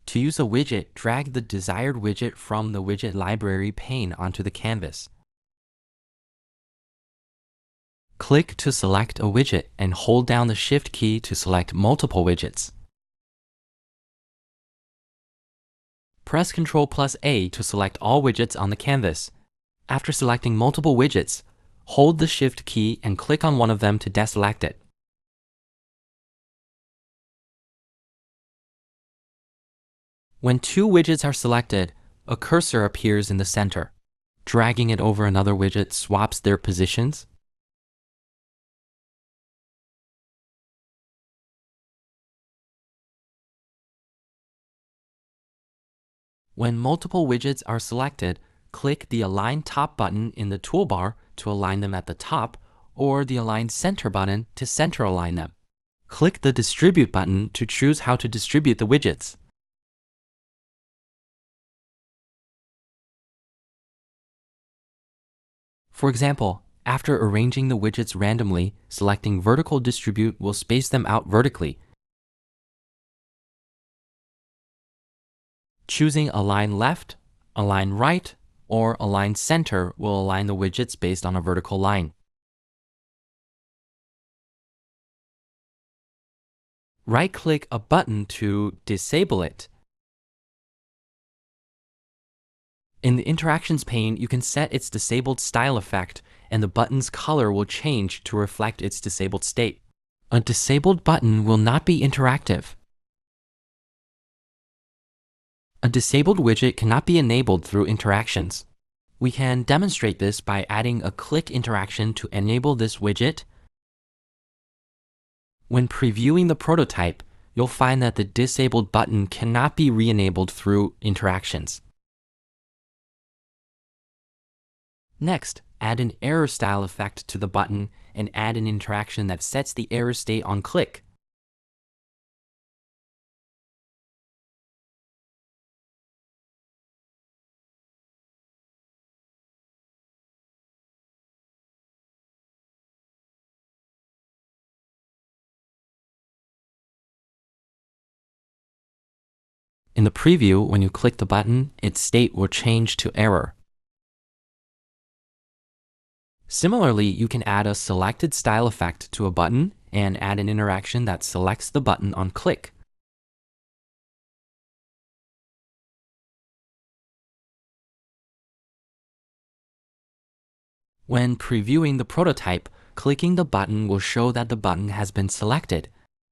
To use a widget, drag the desired widget from the widget library pane onto the canvas. Click to select a widget and hold down the Shift key to select multiple widgets. Press Ctrl+A to select all widgets on the canvas. After selecting multiple widgets, hold the Shift key and click on one of them to deselect it. When two widgets are selected, a cursor appears in the center. Dragging it over another widget swaps their positions. When multiple widgets are selected, click the Align Top button in the toolbar to align them at the top, or the Align Center button to center align them. Click the Distribute button to choose how to distribute the widgets. For example, after arranging the widgets randomly, selecting Vertical Distribute will space them out vertically. Choosing Align Left, Align Right, or Align Center will align the widgets based on a vertical line. Right-click a button to disable it. In the Interactions pane, you can set its disabled style effect, and the button's color will change to reflect its disabled state. A disabled button will not be interactive. A disabled widget cannot be enabled through interactions. We can demonstrate this by adding a click interaction to enable this widget. When previewing the prototype, you'll find that the disabled button cannot be re-enabled through interactions. Next, add an error style effect to the button and add an interaction that sets the error state on click. In the preview, when you click the button, its state will change to error. Similarly, you can add a selected style effect to a button and add an interaction that selects the button on click. When previewing the prototype, clicking the button will show that the button has been selected.